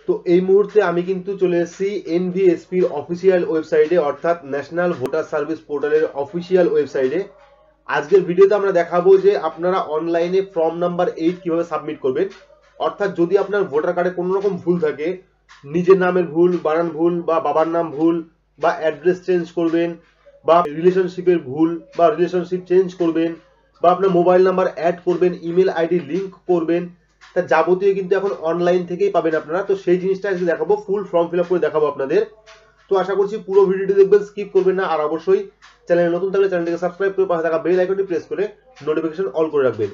তো এই মুহূর্তে আমি কিন্তু চলে এসেছি এনভিএসপির অফিসিয়াল ওয়েবসাইটে, অর্থাৎ ন্যাশনাল ভোটার সার্ভিস পোর্টালের অফিসিয়াল ওয়েবসাইটে। আজকের ভিডিওতে আমরা দেখাবো যে আপনারা অনলাইনে ফর্ম নাম্বার 8 কিভাবে সাবমিট করবেন। অর্থাৎ যদি আপনার ভোটার কার্ডে কোনো রকম ভুল থাকে, নিজের নামের ভুল, বানান ভুল, বা বাবার নাম ভুল, বা অ্যাড্রেস চেঞ্জ করবেন, বা রিলেশনশিপের ভুল, বা রিলেশনশিপ চেঞ্জ করবেন, বা আপনার মোবাইল নাম্বার অ্যাড করবেন, ইমেল আইডি লিঙ্ক করবেন, তা যাবতীয় কিন্তু এখন অনলাইন থেকেই পাবেন আপনারা। তো সেই জিনিসটা আজকে দেখাবো, ফুল ফর্ম ফিল আপ করে দেখাবো আপনাদের। তো আশা করছি পুরো ভিডিওটি দেখবেন, স্কিপ করবেন না। আর অবশ্যই চ্যানেলে নতুন থাকলে চ্যানেলটিকে সাবস্ক্রাইব করে পাশে থাকা বেল আইকনটি প্রেস করে নোটিফিকেশন অল করে রাখবেন।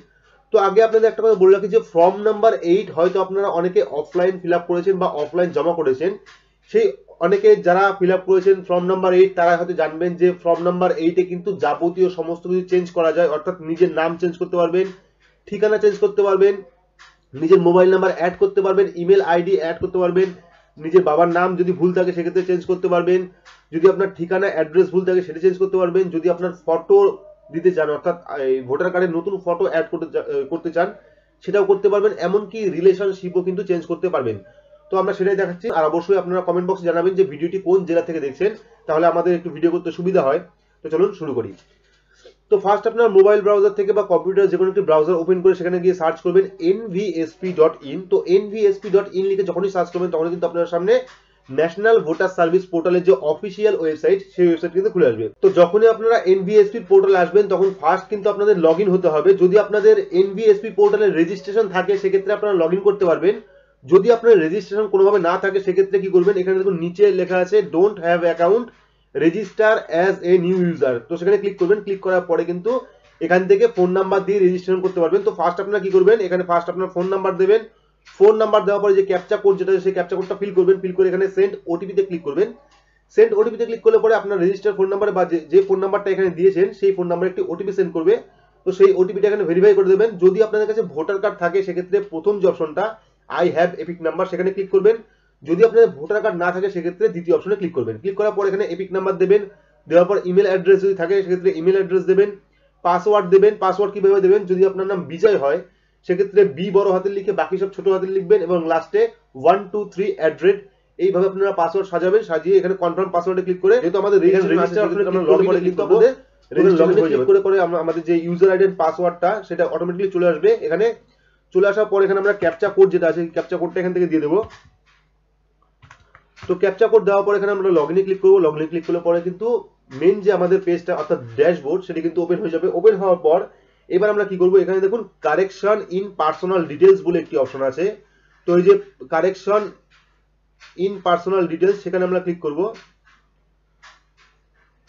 তো আগে আপনাদের একটা কথা বলে রাখি যে ফর্ম নাম্বার 8 হয়তো আপনারা অনেকে অফলাইন ফিল আপ করেছেন বা অফলাইন জমা করেছেন। সেই অনেকে যারা ফিল আপ করেছেন ফর্ম নাম্বার 8 তারা হয়তো জানবেন যে ফর্ম নাম্বার 8 এ কিন্তু যাবতীয় সমস্ত কিছু চেঞ্জ করা যায়। অর্থাৎ নিজের নাম চেঞ্জ করতে পারবেন, ঠিকানা চেঞ্জ করতে পারবেন, নিজের মোবাইল নাম্বার অ্যাড করতে পারবেন, ইমেল আইডি অ্যাড করতে পারবেন, নিজের বাবার নাম যদি ভুল থাকে সেক্ষেত্রে চেঞ্জ করতে পারবেন, যদি আপনার ঠিকানা অ্যাড্রেস ভুল থাকে সেটা চেঞ্জ করতে পারবেন, যদি আপনার ফটো দিতে চান অর্থাৎ ভোটার কার্ডে নতুন ফটো অ্যাড করতে চান সেটাও করতে পারবেন, এমনকি রিলেশনশিপও কিন্তু চেঞ্জ করতে পারবেন। তো আমরা সেটাই দেখাচ্ছি। আর অবশ্যই আপনারা কমেন্ট বক্সে জানাবেন যে ভিডিওটি কোন জেলা থেকে দেখছেন, তাহলে আমাদের একটু ভিডিও করতে সুবিধা হয়। তো চলুন শুরু করি। তো ফার্স্ট আপনার মোবাইল ব্রাউজার থেকে বা কম্পিউটার যে কোনো একটি ব্রাউজার ওপেন করে সেখানে গিয়ে সার্চ করবেন nvsp.in। তো nvsp.in লিখে যখনই সার্চ করবেন তখন কিন্তু আপনার সামনে ন্যাশনাল ভোটার সার্ভিস পোর্টালের যে অফিসিয়াল ওয়েবসাইট সেই ওয়েবসাইট কিন্তু খুলে আসবে। তো যখনই আপনারা এনভিএসপি পোর্টালে আসবেন তখন ফার্স্ট কিন্তু আপনাদের লগ ইন হতে হবে। যদি আপনাদের এনভিএসপি পোর্টালের রেজিস্ট্রেশন থাকে সেক্ষেত্রে আপনারা লগ ইন করতে পারবেন। যদি আপনার রেজিস্ট্রেশন কোনোভাবে না থাকে সেক্ষেত্রে কি করবেন, এখানে দেখুন নিচে লেখা আছে don't have account, register as a new user. তো সেখানে ক্লিক করবেন। ক্লিক করার পরে কিন্তু এখান থেকে ফোন নাম্বার দিয়ে রেজিস্ট্রেশন করতে পারবেন। তো ফার্স্ট আপনারা কি করবেন, এখানে ফার্স্ট আপনার ফোন নাম্বার দেবেন। ফোন নাম্বার দেওয়ার পরে যে ক্যাপচা কোড যেটা সেই ক্যাপচা কোডটা ফিল করবেন। ফিল করে এখানে সেন্ড ওটিপিতে ক্লিক করবেন। সেন্ড ওটিপিতে ক্লিক করলে পরে আপনার রেজিস্টার ফোন নাম্বারে বা যে ফোন নাম্বারটা এখানে দিয়েছেন সেই ফোন নাম্বারে একটি ওটিপি সেন্ড করবে। তো সেই ওটিপিটা এখানে ভেরিফাই করে দেবেন। যদি আপনাদের কাছে ভোটার কার্ড থাকে সেক্ষেত্রে প্রথম যে অপশনটা আই হ্যাভ এপিক নাম্বার সেখানে ক্লিক করবেন। যদি আপনাদের ভোটার কার্ড না থাকে সেক্ষেত্রে দ্বিতীয় অপশনে ক্লিক করবেন। ক্লিক করার পর এখানে এপিক নাম্বার দেবেন। দেওয়ার পর ইমেল অ্যাড্রেস যদি থাকে সেক্ষেত্রে ইমেল অ্যাড্রেস দেবেন। পাসওয়ার্ড দেবেন। পাসওয়ার্ড কিভাবে দেবেন, যদি আপনার নাম বিজয় হয় সেক্ষেত্রে বি বড় হাতের লিখে বাকি সব ছোট হাতের লিখবেন এবং লাস্টে 123 এইভাবে আপনারা পাসওয়ার্ড সাজাবেন। সাজিয়ে এখানে কনফার্ম পাসওয়ার্ডে ক্লিক করে যেহেতু আমাদের রেজিস্টার আমরা লগইন করে কিন্তু আপনাদের রেজিস্ট্রেশন হয়ে যাবে। করে আমাদের যে ইউজার আইডি এন্ড পাসওয়ার্ডটা সেটা অটোমেটিক্যালি চলে আসবে। এখানে চলে আসার পর এখানে আমরা ক্যাপচা কোড যেটা আছে ক্যাপচা কোডটা এখান থেকে দিয়ে দেবো। তো ক্যাপচা কোড দেওয়ার পর এখানে আমরা লগইনে ক্লিক করব। লগইনে ক্লিক করলে পরে কিন্তু মেন যে আমাদের পেজটা অর্থাৎ ড্যাশবোর্ড সেটা কিন্তু ওপেন হয়ে যাবে। ওপেন হওয়ার পর এবার আমরা কি করব, এখানে দেখুন কারেকশন ইন পার্সোনাল ডিটেলস বলে একটি অপশন আছে। তো এই যে কারেকশন ইন পার্সোনাল ডিটেলস সেখানে আমরা ক্লিক করব।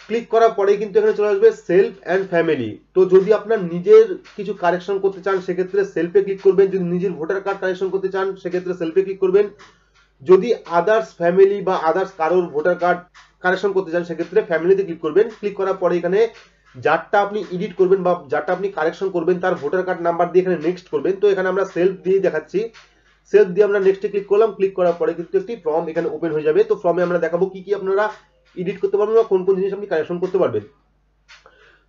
ক্লিক করার পরে কিন্তু এখানে চলে আসবে সেলফ অ্যান্ড ফ্যামিলি। তো যদি আপনার নিজের কিছু কারেকশন করতে চান সেক্ষেত্রে সেলফে ক্লিক করবেন। যদি নিজের ভোটার কার্ড কারেকশন করতে চান সেক্ষেত্রে সেলফে ক্লিক করবেন। যদি আদার্স ফ্যামিলি বা আদার্স কারোর ভোটার কার্ড কারেকশন করতে চান সেক্ষেত্রে ফ্যামিলিতে ক্লিক করবেন। ক্লিক করার পরে এখানে যারটা আপনি এডিট করবেন বা যারটা আপনি কারেকশন করবেন তার ভোটার কার্ড নাম্বার দিয়ে এখানে নেক্সট করবেন। তো এখানে আমরা সেলফ দিয়ে দেখাচ্ছি। সেলফ দিয়ে আমরা নেক্সটে ক্লিক করলাম। ক্লিক করার পরে কিন্তু একটি ফর্ম এখানে ওপেন হয়ে যাবে। তো ফর্মে আমরা দেখাবো কি কি আপনারা এডিট করতে পারবেন বা কোন কোন জিনিস আপনি কারেকশন করতে পারবেন।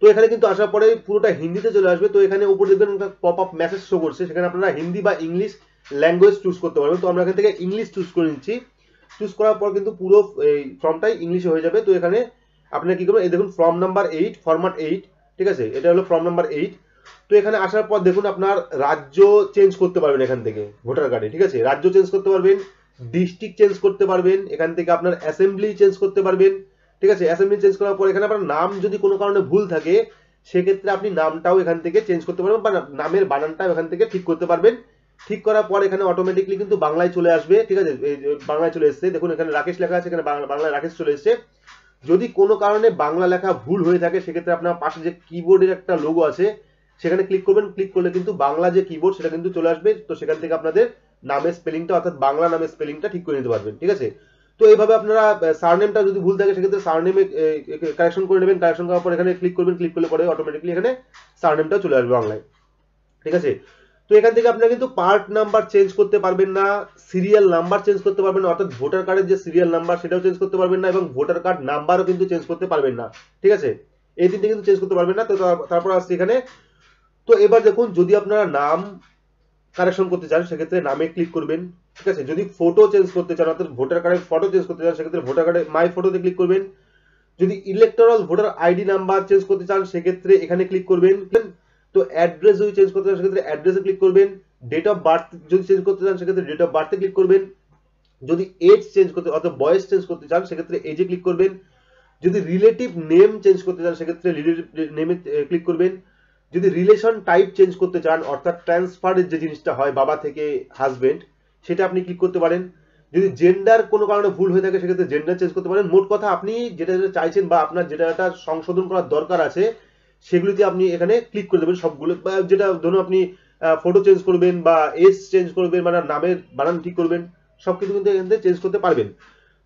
তো এখানে কিন্তু আসার পরে পুরোটা হিন্দিতে চলে আসবে। তো এখানে উপর দেখবেন পপ আপ মেসেজ শো করছে, সেখানে আপনারা হিন্দি বা ইংলিশ ল্যাঙ্গুয়েজ চুজ করতে পারবেন। তো আমরা এখান থেকে ইংলিশ চুজ করে নিচ্ছি। চুজ করার পর কিন্তু পুরো এই ফর্মটাই ইংলিশে হয়ে যাবে। তো এখানে আপনারা কি করবেন, এই দেখুন ফর্ম নাম্বার 8 ফরম্যাট 8, ঠিক আছে, এটা হলো ফর্ম নাম্বার 8। তো এখানে আসার পর দেখুন আপনার রাজ্য চেঞ্জ করতে পারবেন এখান থেকে ভোটার কার্ডে, ঠিক আছে, রাজ্য চেঞ্জ করতে পারবেন, ডিস্ট্রিক্ট চেঞ্জ করতে পারবেন, এখান থেকে আপনার অ্যাসেম্বলি চেঞ্জ করতে পারবেন, ঠিক আছে। অ্যাসেম্বলি চেঞ্জ করার পর এখানে আপনার নাম যদি কোনো কারণে ভুল থাকে সেক্ষেত্রে আপনি নামটাও এখান থেকে চেঞ্জ করতে পারবেন বা নামের বানানটাও এখান থেকে ঠিক করতে পারবেন। ঠিক করার পর এখানে অটোমেটিকলি কিন্তু বাংলায় চলে আসবে, ঠিক আছে, বাংলায় চলে এসেছে। দেখুন এখানে রাকেশ লেখা আছে, এখানে বাংলায় রাকেশ চলে এসেছে। যদি কোনো কারণে বাংলা লেখা ভুল হয়ে থাকে সেক্ষেত্রে আপনার পাশে যে কিবোর্ডের একটা লোগো আছে সেখানে ক্লিক করবেন। ক্লিক করলে কিন্তু বাংলা যে কিবোর্ড সেটা কিন্তু চলে আসবে। তো সেখান থেকে আপনাদের নামের স্পেলিংটা অর্থাৎ বাংলা নামের স্পেলিংটা ঠিক করে নিতে পারবেন, ঠিক আছে। তো এইভাবে আপনারা সারনেমটা যদি ভুল থাকে সেক্ষেত্রে সারনেমে কারেকশন করে নেবেন। কারেকশন করার পর এখানে ক্লিক করবেন। ক্লিক করলে পরে অটোমেটিকলি এখানে সারনেমটা চলে আসবে বাংলায়, ঠিক আছে। তো এখান থেকে আপনারা কিন্তু পার্ট নাম্বার চেঞ্জ করতে পারবেন না, সিরিয়াল নাম্বার চেঞ্জ করতে পারবেন না, অর্থাৎ ভোটার কার্ডের যে সিরিয়াল নাম্বার সেটাও চেঞ্জ করতে পারবেন না এবং ভোটার কার্ড নাম্বারও কিন্তু চেঞ্জ করতে পারবেন না, ঠিক আছে। এই তিনটে কিন্তু চেঞ্জ করতে পারবেন না। তো তারপর আসছে এখানে। তো এবার দেখুন যদি আপনারা নাম কারেকশন করতে চান সেক্ষেত্রে নামে ক্লিক করবেন। ঠিক আছে। যদি ফটো চেঞ্জ করতে চান অর্থাৎ ভোটার কার্ডের ফটো চেঞ্জ করতে চান সেক্ষেত্রে ভোটার কার্ডে মাই ফটোতে ক্লিক করবেন। যদি electoral voter ID number change করতে চান সেক্ষেত্রে এখানে ক্লিক করবেন। তো অ্যাড্রেস যদি চেঞ্জ করতে চান সেক্ষেত্রে অ্যাড্রেসে ক্লিক করবেন। ডেট অফ বার্থ যদি চেঞ্জ করতে চান সেক্ষেত্রে ডেট অফ বার্থে ক্লিক করবেন। যদি এজ চেঞ্জ করতে অর্থাৎ বয়স চেঞ্জ করতে চান সেক্ষেত্রে এজে ক্লিক করবেন। যদি রিলেটিভ নেম চেঞ্জ করতে চান সেক্ষেত্রে রিলেটিভ নেমে ক্লিক করবেন। যদি রিলেশন টাইপ চেঞ্জ করতে চান অর্থাৎ ট্রান্সফারের যে জিনিসটা হয় বাবা থেকে হাজবেন্ড সেটা আপনি ক্লিক করতে পারেন। যদি জেন্ডার কোনো কারণে ভুল হয়ে থাকে সেক্ষেত্রে জেন্ডার চেঞ্জ করতে পারেন। মোট কথা আপনি যেটা যেটা চাইছেন বা আপনার যেটা সংশোধন করার দরকার আছে সেগুলিতে আপনি এখানে ক্লিক করে দেবেন সবগুলো। যেটা ধরুন আপনি ফটো চেঞ্জ করবেন বা এজ চেঞ্জ করবেন মানে নামের বানান ঠিক করবেন সবকিছু কিন্তু এখান থেকে চেঞ্জ করতে পারবেন।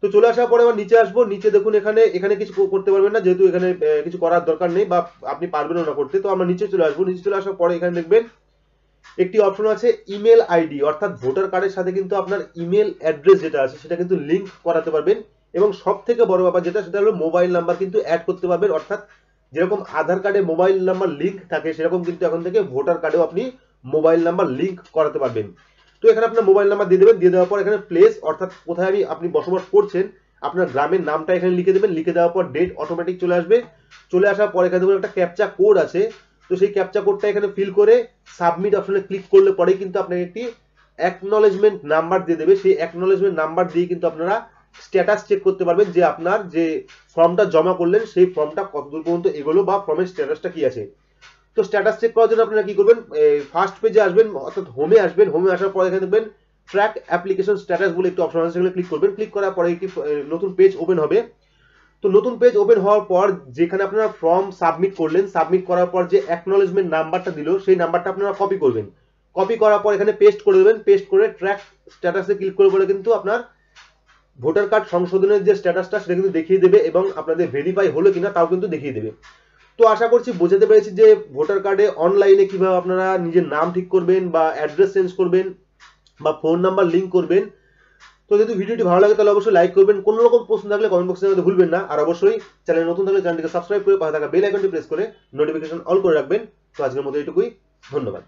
তো চলে আসার পরে আবার নিচে আসবো। নিচে দেখুন এখানে কিছু করতে পারবেন না যেহেতু এখানে কিছু করার দরকার নেই বা আপনি পারবেনও না করতে। তো আমরা নিচে চলে আসবো। নিচে চলে আসার পরে এখানে দেখবেন একটি অপশন আছে ইমেল আইডি অর্থাৎ ভোটার কার্ডের সাথে কিন্তু আপনার ইমেল অ্যাড্রেস যেটা আছে সেটা কিন্তু লিংক করাতে পারবেন। এবং সব থেকে বড় ব্যাপার যেটা সেটা হলো মোবাইল নাম্বার কিন্তু অ্যাড করতে পারবেন। অর্থাৎ যেরকম আধার কার্ডে মোবাইল নাম্বার লিংক থাকে সেরকম কিন্তু এখন থেকে ভোটার কার্ডেও আপনি মোবাইল নাম্বার লিংক করাতে পারবেন। তো এখানে আপনার মোবাইল নাম্বার দিয়ে দেবেন। দিয়ে দেওয়ার পর এখানে প্লেস অর্থাৎ কোথায় আপনি বসবাস করছেন আপনার গ্রামের নামটা এখানে লিখে দেবেন। লিখে দেওয়ার পর ডেট অটোমেটিক চলে আসবে। চলে আসার পর এখানে দেখুন একটা ক্যাপচা কোড আছে। তো সেই ক্যাপচা কোডটা এখানে ফিল করে সাবমিট অপশনে ক্লিক করলে পরেই কিন্তু আপনাকে একটি অ্যাকনলেজমেন্ট নাম্বার দিয়ে দেবে। সেই অ্যাকনলেজমেন্ট নাম্বার দিয়ে কিন্তু আপনারা স্ট্যাটাস চেক করতে পারবেন যে আপনার যে ফর্মটা জমা করলেন সেই ফর্মটা কতদূর পর্যন্ত এগোলো বা ফর্মের স্ট্যাটাসটা কি আছে। তো স্ট্যাটাস চেক করার জন্য আপনারা কি করবেন, ফার্স্ট পেজে আসবেন অর্থাৎ হোমে আসবেন। হোমে আসার পরে এখানে দেখবেন ট্র্যাক অ্যাপ্লিকেশন স্ট্যাটাস বলে একটি অপশন আছে, সেগুলো ক্লিক করবেন। ক্লিক করার পরে একটি নতুন পেজ ওপেন হবে। তো নতুন পেজ ওপেন হওয়ার পর যেখানে আপনারা ফর্ম সাবমিট করলেন, সাবমিট করার পর যে অ্যাকনলেজমেন্ট নাম্বারটা দিল সেই নাম্বারটা আপনারা কপি করবেন। কপি করার পর এখানে পেস্ট করে দেবেন। পেস্ট করে ট্র্যাক স্ট্যাটাসে ক্লিক করে বলে কিন্তু আপনার ভোটার কার্ড সংশোধনের যে স্ট্যাটাসটা সেটা কিন্তু দেখিয়ে দেবে এবং আপনাদের ভেরিফাই হলো কিনা তাও কিন্তু দেখিয়ে দেবে। তো আশা করছি বোঝাতে পেরেছি যে ভোটার কার্ডে অনলাইনে কিভাবে আপনারা নিজের নাম ঠিক করবেন বা অ্যাড্রেস চেঞ্জ করবেন বা ফোন নাম্বার লিংক করবেন। তো যদি ভিডিওটি ভালো লাগে তাহলে অবশ্যই লাইক করবেন। কোনো রকম প্রশ্ন থাকলে কমেন্ট বক্সে জানাতে ভুলবেন না। আর অবশ্যই চ্যানেল নতুন থাকলে চ্যানেলটিকে সাবস্ক্রাইব করে পাশে থাকা বেল আইকনটি প্রেস করে নোটিফিকেশন অল করে রাখবেন। তো আজকের মতো এইটুকুই, ধন্যবাদ।